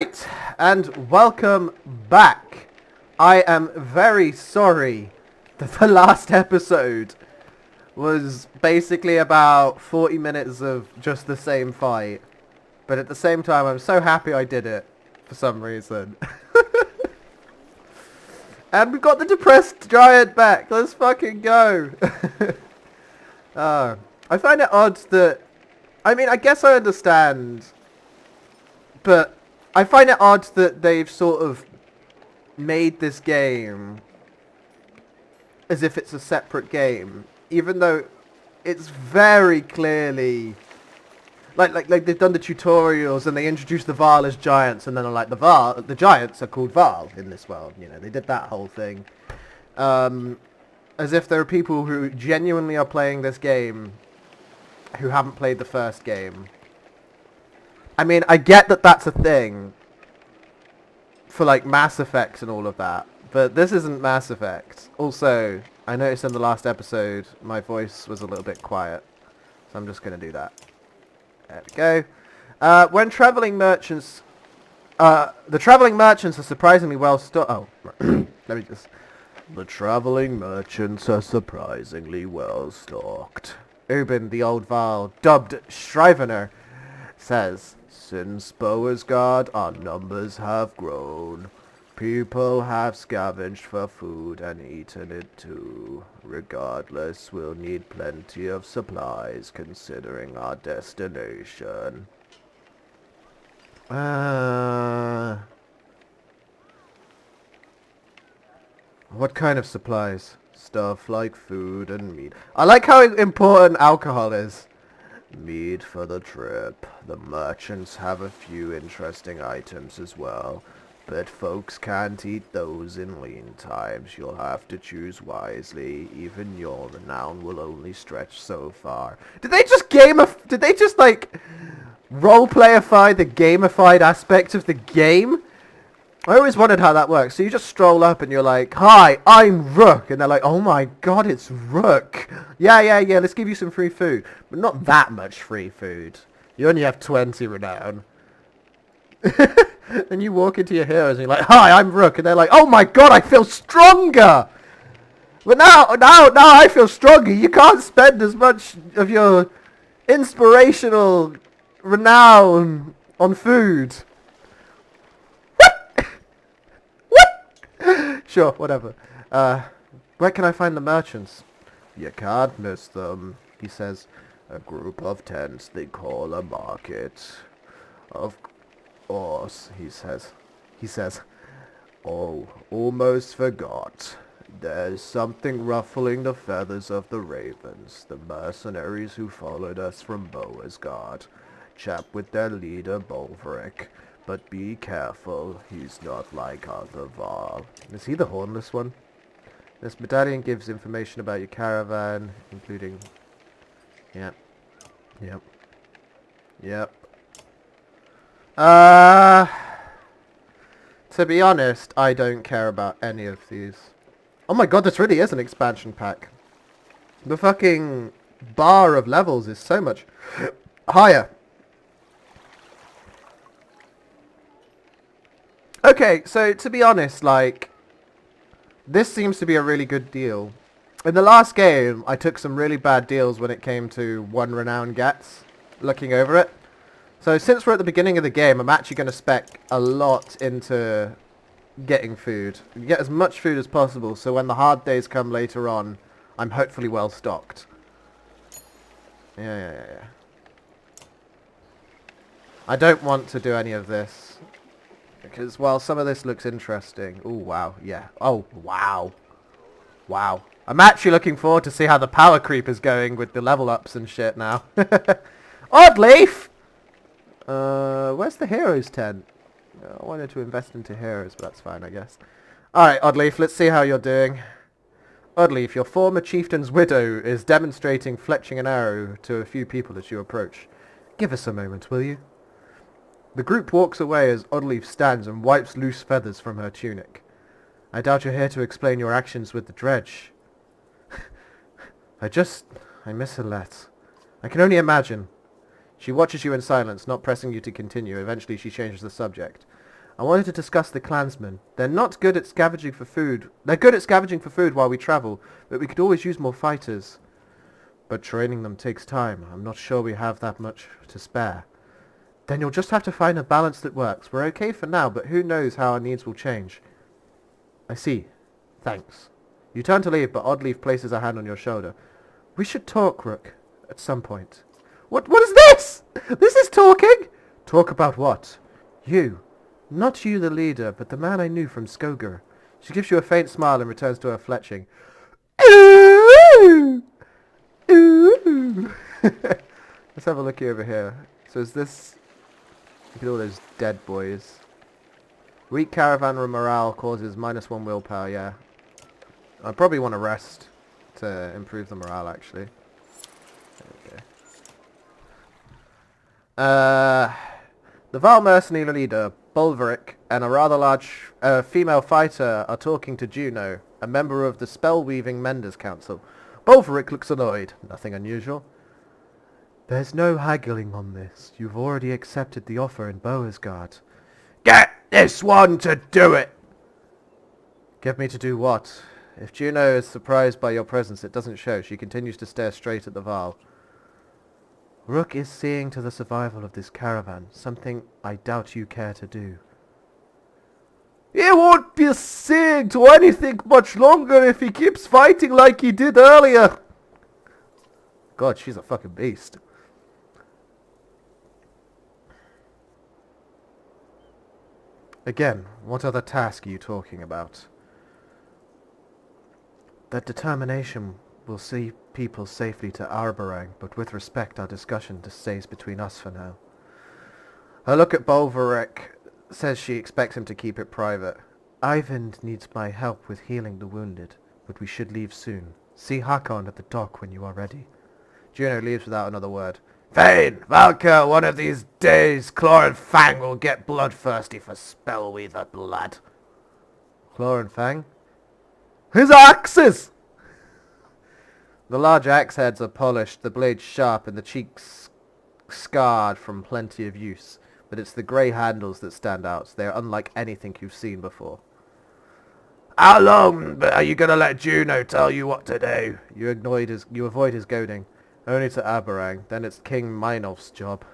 Right, and welcome back. I am very sorry that the last episode was basically about 40 minutes of just the same fight. But at the same time, I'm so happy I did it for some reason. And we've got the depressed giant back. Let's fucking go. uh, I find it odd that... I mean, I guess I understand, but I find it odd that they've sort of made this game as if it's a separate game, even though it's very clearly like they've done the tutorials and they introduced the Varl as giants, and then they're like the giants are called Varl in this world. You know, they did that whole thing, as if there are people who genuinely are playing this game who haven't played the first game. I mean, I get that that's a thing for like Mass Effect and all of that, but this isn't Mass Effect. Also, I noticed in the last episode my voice was a little bit quiet, so I'm just going to do that. There we go. When traveling merchants, the traveling merchants are surprisingly well stocked. Oh, let me just. The traveling merchants are surprisingly well stocked. Ubin, the old Varl, dubbed Shrivener, says, "Since Beauregard, our numbers have grown. People have scavenged for food and eaten it too. Regardless, we'll need plenty of supplies considering our destination." What kind of supplies? Stuff like food and meat. I like how important alcohol is. Meat for the trip. The merchants have a few interesting items as well, but folks can't eat those in lean times. You'll have to choose wisely. Even your renown will only stretch so far. Did they just like roleplayify the gamified aspect of the game? I always wondered how that works. So you just stroll up and you're like, "Hi, I'm Rook," and they're like, "Oh my god, it's Rook. Yeah, let's give you some free food." But not that much free food. You only have 20 renown. And you walk into your heroes and you're like, "Hi, I'm Rook," and they're like, "Oh my god, I feel stronger!" But now I feel stronger. You can't spend as much of your inspirational renown on food. Sure, whatever. Where can I find the merchants? You can't miss them, he says. A group of tents they call a market. Of course, he says. "Oh, almost forgot. There's something ruffling the feathers of the ravens, the mercenaries who followed us from Beauregard. Chap with their leader, Bolverick. But be careful, he's not like other Varl." Is he the hornless one? This medallion gives information about your caravan, including... Yep. To be honest, I don't care about any of these. Oh my god, this really is an expansion pack. The fucking bar of levels is so much higher. Okay, so to be honest, like, this seems to be a really good deal. In the last game, I took some really bad deals when it came to one renown gets, looking over it. So since we're at the beginning of the game, I'm actually going to spec a lot into getting food. Get as much food as possible, so when the hard days come later on, I'm hopefully well stocked. Yeah. I don't want to do any of this. Because, well, some of this looks interesting. Oh, wow, yeah. Oh, wow. Wow. I'm actually looking forward to see how the power creep is going with the level ups and shit now. Oddleaf! Where's the heroes tent? I wanted to invest into heroes, but that's fine, I guess. Alright, Oddleaf, let's see how you're doing. Oddleaf, your former chieftain's widow is demonstrating fletching an arrow to a few people as you approach. Give us a moment, will you? The group walks away as Oddleaf stands and wipes loose feathers from her tunic. I doubt you're here to explain your actions with the dredge. I miss her let. I can only imagine. She watches you in silence, not pressing you to continue. Eventually she changes the subject. I wanted to discuss the clansmen. They're not good at scavenging for food. They're good at scavenging for food while we travel, but we could always use more fighters. But training them takes time. I'm not sure we have that much to spare. Then you'll just have to find a balance that works. We're okay for now, but who knows how our needs will change. I see. Thanks. You turn to leave, but Oddleaf places a hand on your shoulder. We should talk, Rook, at some point. What is this? This is talking? Talk about what? You. Not you, the leader, but the man I knew from Skoger. She gives you a faint smile and returns to her fletching. Ooh! Ooh! Let's have a look over here. So is this... Look at all those dead boys. Weak caravan morale causes -1 willpower, yeah. I probably want to rest to improve the morale, actually. Okay. The Val mercenary leader, Bolveric, and a rather large female fighter are talking to Juno, a member of the Spell-Weaving Menders Council. Bolveric looks annoyed. Nothing unusual. There's no haggling on this. You've already accepted the offer in Boasgard. Get this one to do it! Get me to do what? If Juno is surprised by your presence, it doesn't show. She continues to stare straight at the Val. Rook is seeing to the survival of this caravan, something I doubt you care to do. He won't be seeing to anything much longer if he keeps fighting like he did earlier. God, she's a fucking beast. Again, what other task are you talking about? That determination will see people safely to Arborang, but with respect our discussion stays between us for now. Her look at Bolveric says she expects him to keep it private. Ivan needs my help with healing the wounded, but we should leave soon. See Hakon at the dock when you are ready. Juno leaves without another word. Fine, Valka, one of these days Claw and Fang will get bloodthirsty for Spellweaver blood. Claw and Fang? His axes! The large axe heads are polished, the blades sharp, and the cheeks scarred from plenty of use. But it's the grey handles that stand out. They are unlike anything you've seen before. How long are you going to let Juno tell you what to do? You avoid his goading. Only to Aberang. Then it's King Meinolf's job.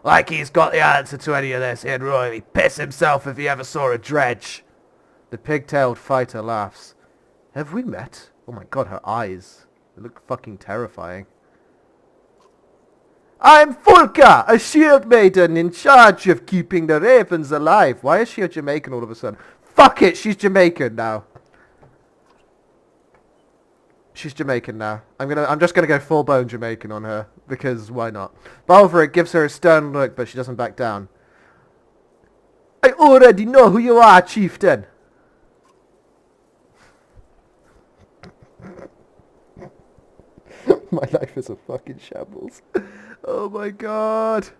Like he's got the answer to any of this. He'd really piss himself if he ever saw a dredge. The pig-tailed fighter laughs. Have we met? Oh my god, her eyes. They look fucking terrifying. I'm Fulka, a shield maiden in charge of keeping the ravens alive. Why is she a Jamaican all of a sudden? Fuck it, she's Jamaican now. She's Jamaican now. I'm just gonna go full-blown Jamaican on her, because why not? Bolveric gives her a stern look, but she doesn't back down. I already know who you are, chieftain. My life is a fucking shambles. Oh my god.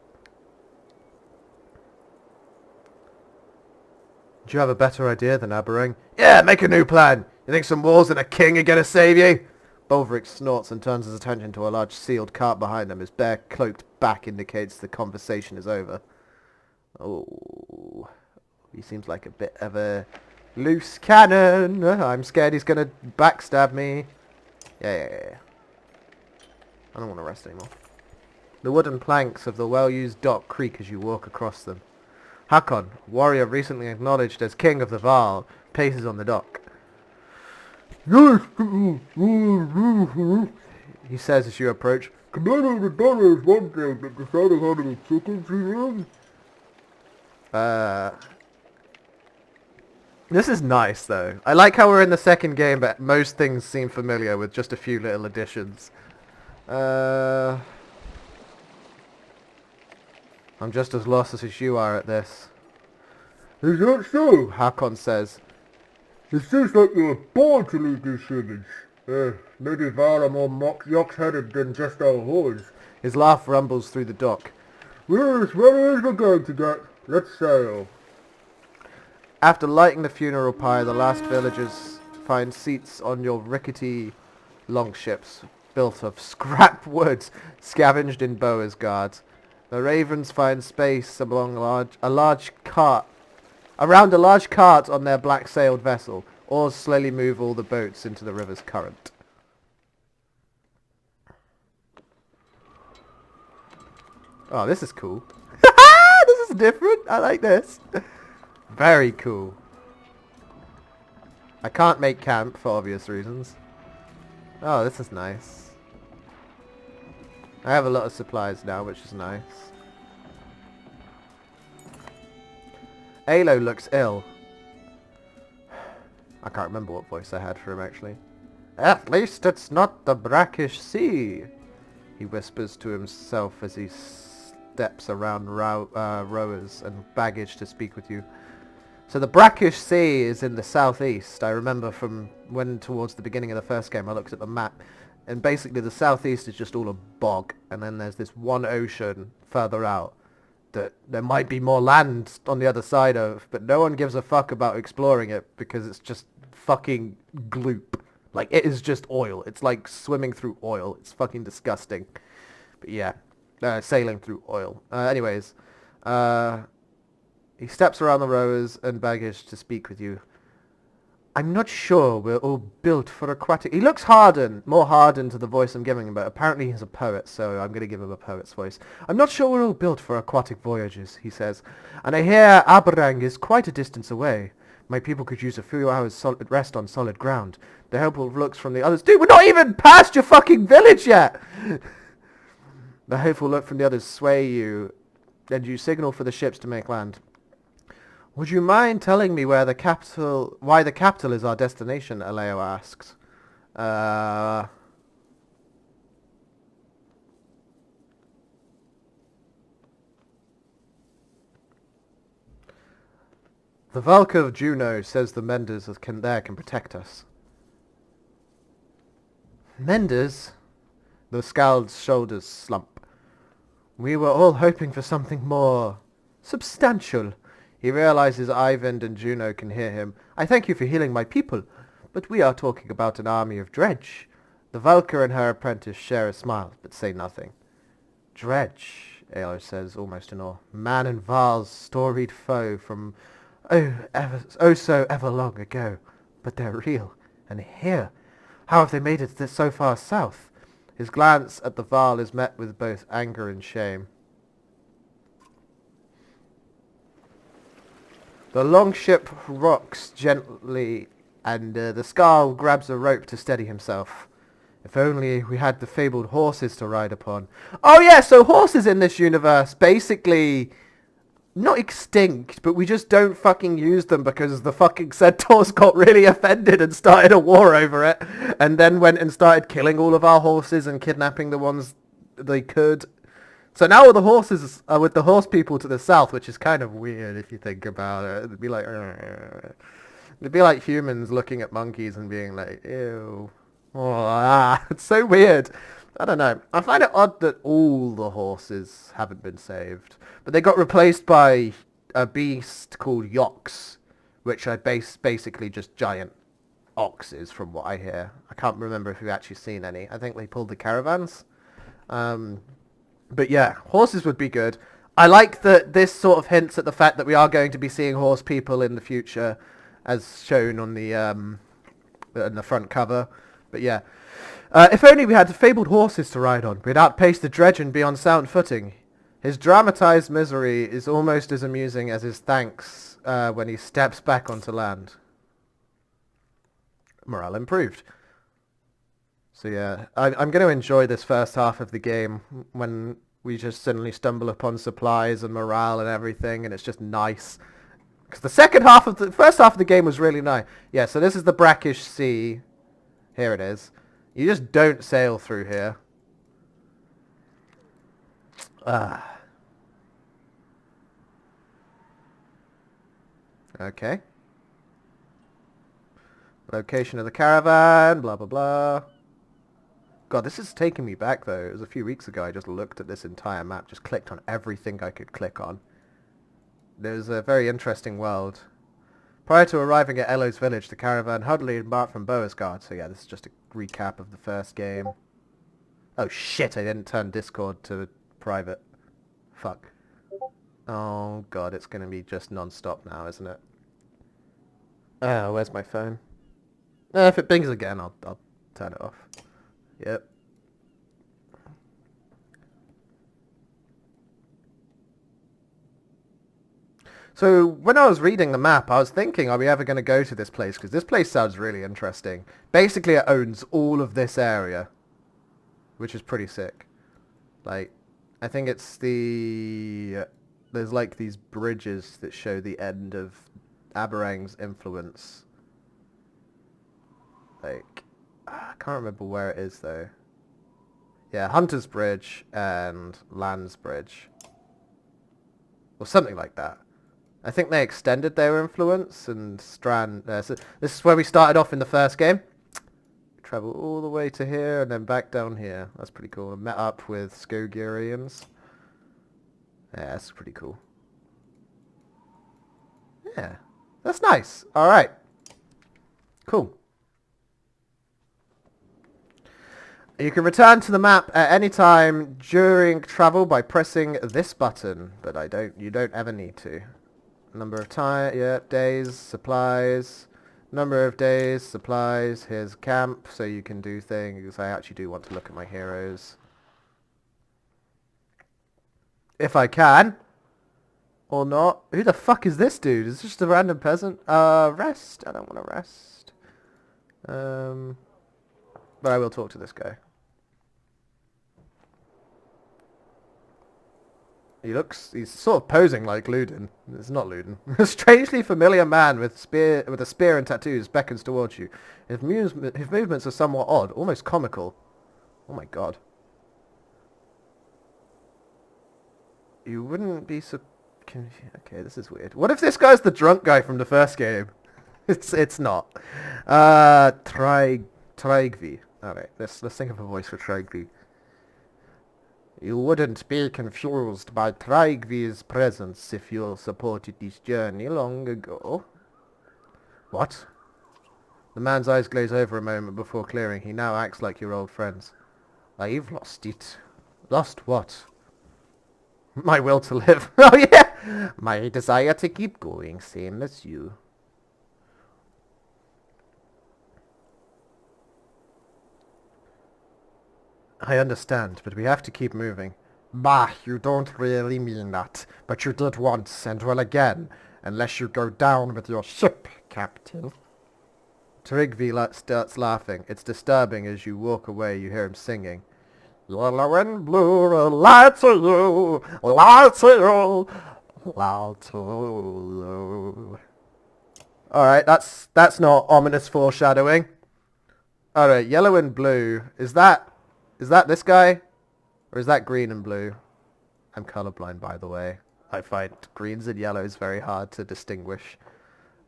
Do you have a better idea than Aberang? Yeah, make a new plan. You think some wolves and a king are gonna save you? Bolveric snorts and turns his attention to a large sealed cart behind him. His bare cloaked back indicates the conversation is over. Oh, he seems like a bit of a loose cannon. I'm scared he's gonna backstab me. Yeah. I don't want to rest anymore. The wooden planks of the well-used dock creak as you walk across them. Hakon, warrior recently acknowledged as king of the Val, paces on the dock. He says as you approach. Commanding the daughter is one thing, but deciding how to be chickens is... This is nice, though. I like how we're in the second game, but most things seem familiar with just a few little additions. I'm just as lost as you are at this. Is that so? Hakon says. It seems like you were born to lead this village. Maybe Val are more yox-headed than just our horns. His laugh rumbles through the dock. Well, as well as we're going to get, let's sail. After lighting the funeral pyre, the last villagers find seats on your rickety longships, built of scrap wood scavenged in Boasgard. The ravens find space along a large cart Around a large cart on their black-sailed vessel, oars slowly move all the boats into the river's current. Oh, this is cool. This is different. I like this. Very cool. I can't make camp for obvious reasons. Oh, this is nice. I have a lot of supplies now, which is nice. Alo looks ill. I can't remember what voice I had for him, actually. At least it's not the brackish sea, he whispers to himself as he steps around rowers and baggage to speak with you. So the brackish sea is in the southeast. I remember from when towards the beginning of the first game I looked at the map, and basically the southeast is just all a bog, and then there's this one ocean further out that there might be more land on the other side of, but no one gives a fuck about exploring it because it's just fucking gloop. Like, it is just oil. It's like swimming through oil. It's fucking disgusting. But yeah, sailing through oil. Anyways, he steps around the rowers and baggage to speak with you. I'm not sure we're all built for aquatic... He looks more hardened to the voice I'm giving him, but apparently he's a poet, so I'm going to give him a poet's voice. I'm not sure we're all built for aquatic voyages, he says. And I hear Aberang is quite a distance away. My people could use a few hours rest on solid ground. The helpful looks from the others... Dude, we're not even past your fucking village yet! The hopeful look from the others sway you, and you signal for the ships to make land. Would you mind telling me why the capital is our destination? Aleo asks. The Valk of Juno says the Menders can protect us. Menders? The Scald's shoulders slump. We were all hoping for something more substantial. He realizes Ivan and Juno can hear him. I thank you for healing my people, but we are talking about an army of dredge. The Valkyr and her apprentice share a smile, but say nothing. Dredge, Aelor says, almost in awe. Man and Val's storied foe from so ever long ago. But they're real, and here. How have they made it so far south? His glance at the Val is met with both anger and shame. The longship rocks gently, and the Scarl grabs a rope to steady himself. If only we had the fabled horses to ride upon. Oh yeah, so horses in this universe, basically, not extinct, but we just don't fucking use them because the fucking centaurs got really offended and started a war over it, and then went and started killing all of our horses and kidnapping the ones they could. So now all the horses are with the horse people to the south, which is kind of weird if you think about it. It'd be like humans looking at monkeys and being like, ew. Oh, it's so weird. I don't know. I find it odd that all the horses haven't been saved. But they got replaced by a beast called yoks, which are basically just giant oxes from what I hear. I can't remember if we've actually seen any. I think they pulled the caravans. But yeah, horses would be good. I like that this sort of hints at the fact that we are going to be seeing horse people in the future, as shown on the in the front cover. But yeah, if only we had the fabled horses to ride on, we'd outpace the dredge and be on sound footing. His dramatized misery is almost as amusing as his thanks when he steps back onto land. Morale improved. So yeah, I'm going to enjoy this first half of the game when we just suddenly stumble upon supplies and morale and everything, and it's just nice. Because the first half of the game was really nice. Yeah, so this is the brackish sea. Here it is. You just don't sail through here. Okay. Location of the caravan, blah blah blah. God, this is taking me back, though. It was a few weeks ago I just looked at this entire map, just clicked on everything I could click on. There's a very interesting world. Prior to arriving at Elo's village, the caravan hurriedly embarked from Boasgard. So yeah, this is just a recap of the first game. Oh shit, I didn't turn Discord to private. Fuck. Oh god, it's going to be just non-stop now, isn't it? Where's my phone? If it bings again, I'll turn it off. Yep. So when I was reading the map, I was thinking, are we ever going to go to this place? Because this place sounds really interesting. Basically, it owns all of this area, which is pretty sick. Like, I think it's the... There's like these bridges that show the end of Aberang's influence. Like, I can't remember where it is though. Yeah, Hunter's Bridge and Land's Bridge. Or something like that. I think they extended their influence and Strand... so this is where we started off in the first game. Travel all the way to here and then back down here. That's pretty cool. I met up with Skogirians. Yeah, that's pretty cool. Yeah, that's nice. Alright. Cool. You can return to the map at any time during travel by pressing this button, but you don't ever need to. Number of days, supplies, number of days, supplies, here's camp, so you can do things. I actually do want to look at my heroes. If I can. Or not. Who the fuck is this dude? Is this just a random peasant? Rest. I don't want to rest. But I will talk to this guy. He's sort of posing like Ludin. It's not Ludin. A strangely familiar man with a spear and tattoos beckons towards you. His movements are somewhat odd, almost comical. Oh my god. You wouldn't be so... Okay, this is weird. What if this guy's the drunk guy from the first game? It's not. Traigvi. Alright, let's think of a voice for Traigvi. You wouldn't be confused by Traigvi's presence if you supported this journey long ago. What? The man's eyes glaze over a moment before clearing. He now acts like your old friends. I've lost it. Lost what? My will to live. Oh yeah! My desire to keep going, same as you. I understand, but we have to keep moving. Bah, you don't really mean that. But you did once, and will again, unless you go down with your ship, Captain. Trigvi starts laughing. It's disturbing. As you walk away, you hear him singing. Yellow and blue, light to you, light to you, light to you. Alright, that's not ominous foreshadowing. Alright, yellow and blue. Is that this guy? Or is that green and blue? I'm colorblind, by the way. I find greens and yellows very hard to distinguish.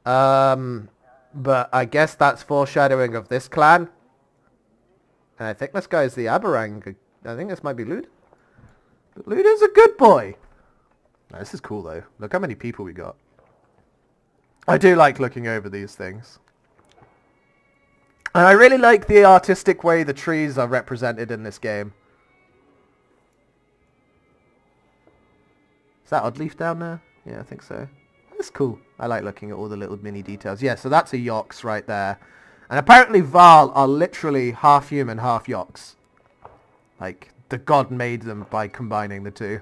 But I guess that's foreshadowing of this clan. And I think this guy is the Aberang. I think this might be Lud. But Ludin's a good boy. No, this is cool, though. Look how many people we got. I do like looking over these things. And I really like the artistic way the trees are represented in this game. Is that Oddleaf down there? Yeah, I think so. That's cool. I like looking at all the little mini details. Yeah, so that's a Yox right there. And apparently Val are literally half human, half Yox. Like, the god made them by combining the two.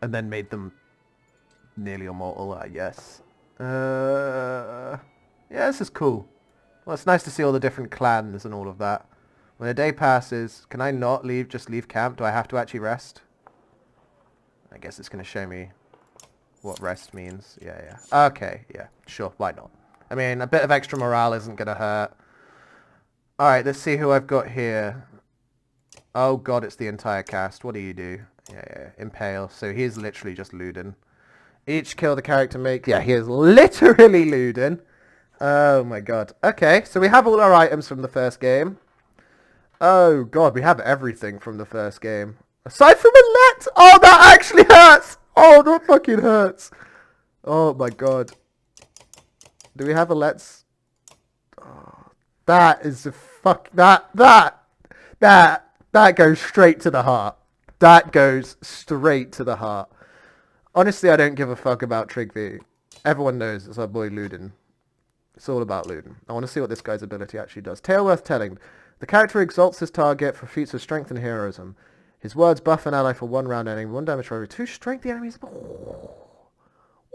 And then made them nearly immortal, I guess. Yeah, this is cool. Well, it's nice to see all the different clans and all of that. When a day passes, can I not just leave camp? Do I have to actually rest? I guess it's going to show me what rest means. Yeah. Okay, yeah, sure, why not? I mean, a bit of extra morale isn't going to hurt. Alright, let's see who I've got here. Oh god, it's the entire cast. What do you do? Yeah. Impale. So he's literally just Ludin. Each kill the character make... Yeah, he is literally Ludin. Oh my god. Okay, so we have all our items from the first game. Oh god, we have everything from the first game. Aside from a let! Oh, that actually hurts! Oh, that fucking hurts! Oh my god. Do we have a let's... Oh, that is a fuck... That goes straight to the heart. That goes straight to the heart. Honestly, I don't give a fuck about Trigvi. Everyone knows it's our boy Ludin. It's all about Ludin. I want to see what this guy's ability actually does. Tale worth telling. The character exalts his target for feats of strength and heroism. His words buff an ally for 1 round ending, 1 damage for every 2 strength the enemies.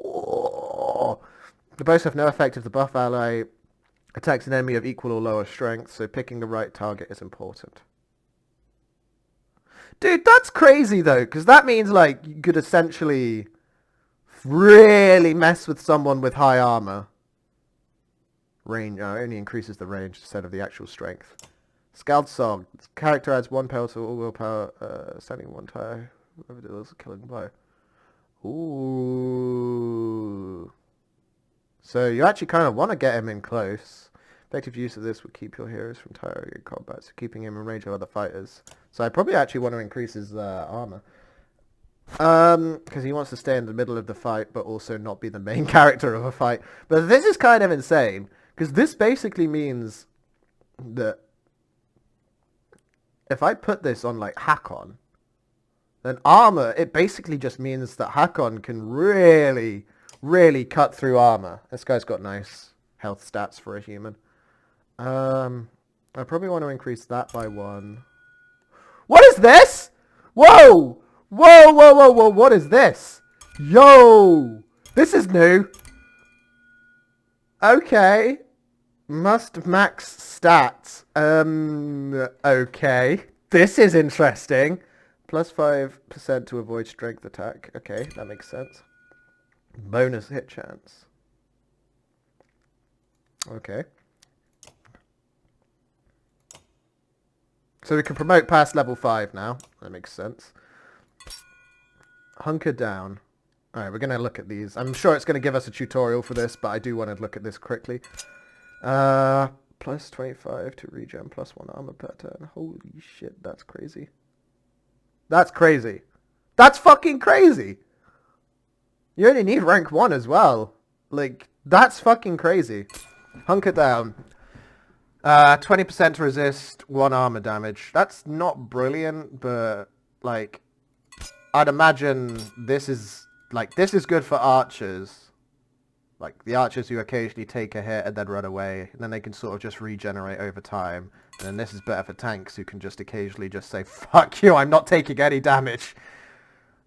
Oh. The bows have no effect if the buff ally attacks an enemy of equal or lower strength, so picking the right target is important. Dude, that's crazy though, because that means like you could essentially really mess with someone with high armor. Range only increases the range instead of the actual strength. Scald Song. This character adds 1 power to all willpower, standing 1 tire. Whoever deals a killing blow. Ooh. So you actually kind of want to get him in close. Effective use of this would keep your heroes from tiring in combat, so keeping him in range of other fighters. So I probably actually want to increase his armor. Because he wants to stay in the middle of the fight, but also not be the main character of a fight. But this is kind of insane, because this basically means that if I put this on, like, Hakon, then armor, it basically just means that Hakon can really, really cut through armor. This guy's got nice health stats for a human. I probably want to increase that by 1. What is this? Whoa! Whoa, whoa, whoa, whoa, what is this? Yo! This is new. Okay. Must max stats. Okay. This is interesting. Plus 5% to avoid strength attack. Okay, that makes sense. Bonus hit chance. Okay. So we can promote past level 5 now. That makes sense. Hunker down. Alright, we're going to look at these. I'm sure it's going to give us a tutorial for this, but I do want to look at this quickly. Plus 25 to regen, plus 1 armor per turn. Holy shit, that's crazy. That's crazy. That's fucking crazy! You only need rank 1 as well. Like, that's fucking crazy. Hunker down. 20% to resist, 1 armor damage. That's not brilliant, but, like, I'd imagine this is good for archers. Like, the archers who occasionally take a hit and then run away, and then they can sort of just regenerate over time. And then this is better for tanks who can just occasionally just say, fuck you, I'm not taking any damage.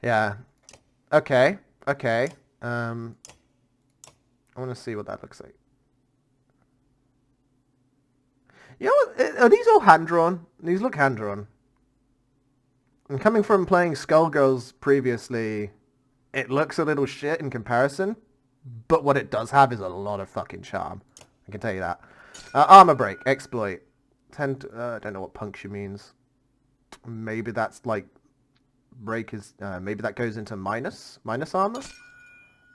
Yeah. Okay. Okay. I want to see what that looks like. You know what? Are these all hand-drawn? These look hand-drawn. And coming from playing Skullgirls previously, it looks a little shit in comparison. But what it does have is a lot of fucking charm. I can tell you that. Armor break. Exploit. I don't know what puncture means. Maybe that's like... break is... maybe that goes into minus armor?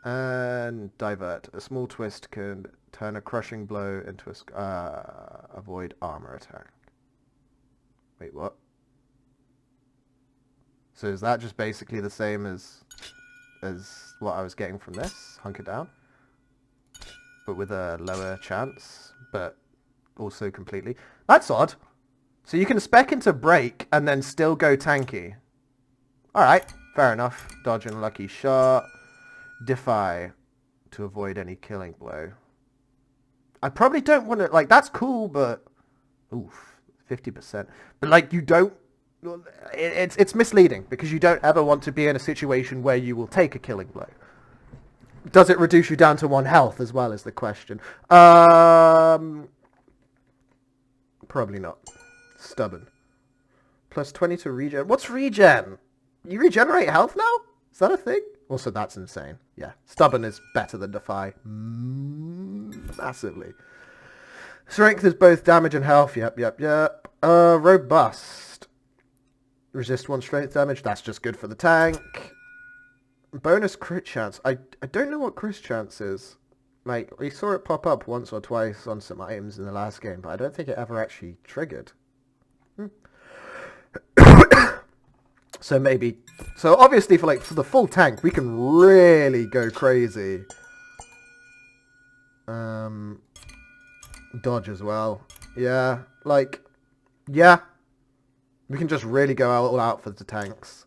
And divert. A small twist can turn a crushing blow into a avoid armor attack. Wait, what? So is that just basically the same as what I was getting from this? Hunker down? But with a lower chance, but also completely. That's odd. So you can spec into break and then still go tanky. Alright, fair enough. Dodge and lucky shot. Defy to avoid any killing blow. I probably don't want to, like, that's cool, but... Oof, 50%. But, like, you don't... It's misleading, because you don't ever want to be in a situation where you will take a killing blow. Does it reduce you down to 1 health as well, is the question. Probably not. Stubborn. Plus 20 to regen. What's regen? You regenerate health now? Is that a thing? Also, that's insane. Yeah. Stubborn is better than Defy. Massively. Strength is both damage and health. Yep. Robust. Resist 1 strength damage. That's just good for the tank. Bonus crit chance. I don't know what crit chance is. Like, we saw it pop up once or twice on some items in the last game, but I don't think it ever actually triggered. So maybe... So obviously for the full tank, we can really go crazy. Dodge as well. Yeah, like... Yeah. We can just really go all out for the tanks.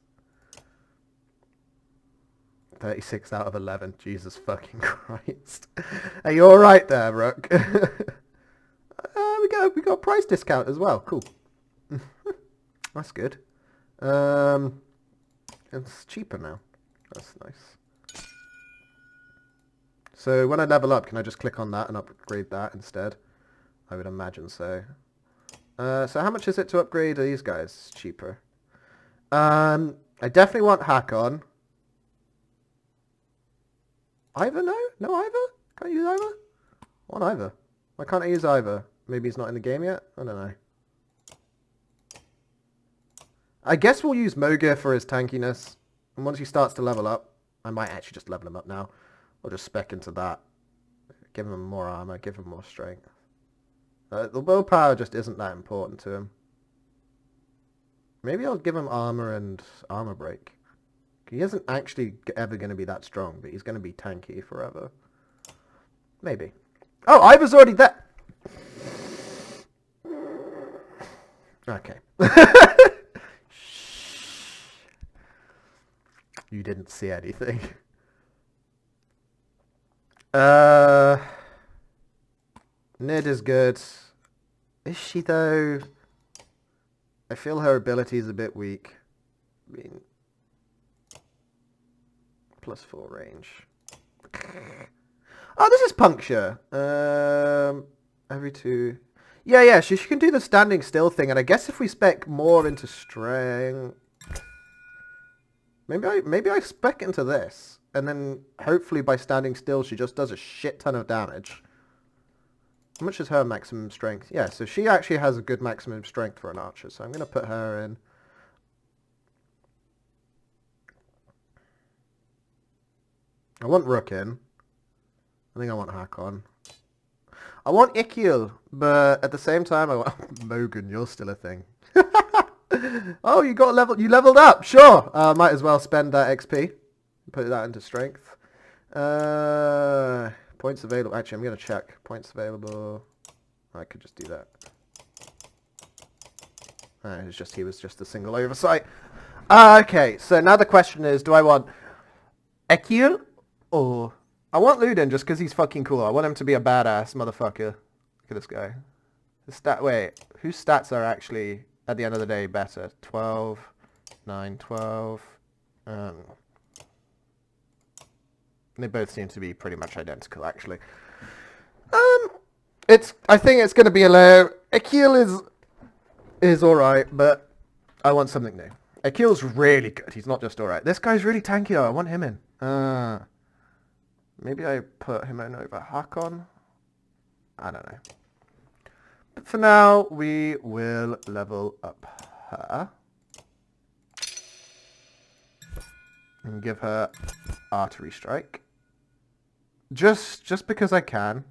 36 out of 11. Jesus fucking Christ. Are you alright there, Rook? We got a price discount as well. Cool. That's good. It's cheaper now. That's nice. So when I level up, can I just click on that and upgrade that instead? I would imagine so. So how much is it to upgrade these guys? Cheaper. I definitely want Hakon. Ivor, no? No Ivor? Can't use Ivor? I want Ivor. Why can't I use Ivor? Maybe he's not in the game yet? I don't know. I guess we'll use Mogir for his tankiness. And once he starts to level up, I might actually just level him up now. We'll just spec into that. Give him more armor, give him more strength. The willpower just isn't that important to him. Maybe I'll give him armor and armor break. He isn't actually ever going to be that strong, but he's going to be tanky forever. Maybe. Oh, Ivor's already there! Okay. You didn't see anything. Nid is good. Is she though? I feel her ability is a bit weak. I mean, +4 range. Oh, this is puncture. Every 2. Yeah, she can do the standing still thing, and I guess if we spec more into strength, maybe I spec into this, and then hopefully by standing still she just does a shit ton of damage. How much is her maximum strength? Yeah, so she actually has a good maximum strength for an archer, so I'm going to put her in. I want Rook in. I think I want Hakon. I want Ikiel, but at the same time I want... Mogan, you're still a thing. Oh, you leveled up! Sure! Might as well spend that XP. Put that into strength. Points available. Actually, I'm going to check. Points available. I could just do that. He was just a single oversight. Okay, so now the question is, do I want Ekiel or... I want Ludin just because he's fucking cool. I want him to be a badass motherfucker. Look at this guy. Wait, whose stats are actually, at the end of the day, better? 12, 9, 12. They both seem to be pretty much identical, actually. I think it's going to be a low. Akil is alright, but I want something new. Akil's really good. He's not just alright. This guy's really tanky, though. I want him in. Maybe I put him in over Hakon. I don't know. But for now, we will level up her. And give her Artery Strike. Just because I can.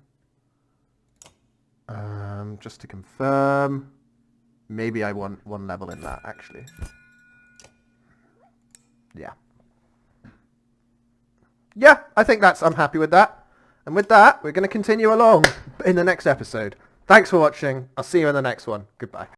Just to confirm. Maybe I want 1 level in that, actually. Yeah. Yeah, I think I'm happy with that. And with that, we're going to continue along in the next episode. Thanks for watching. I'll see you in the next one. Goodbye.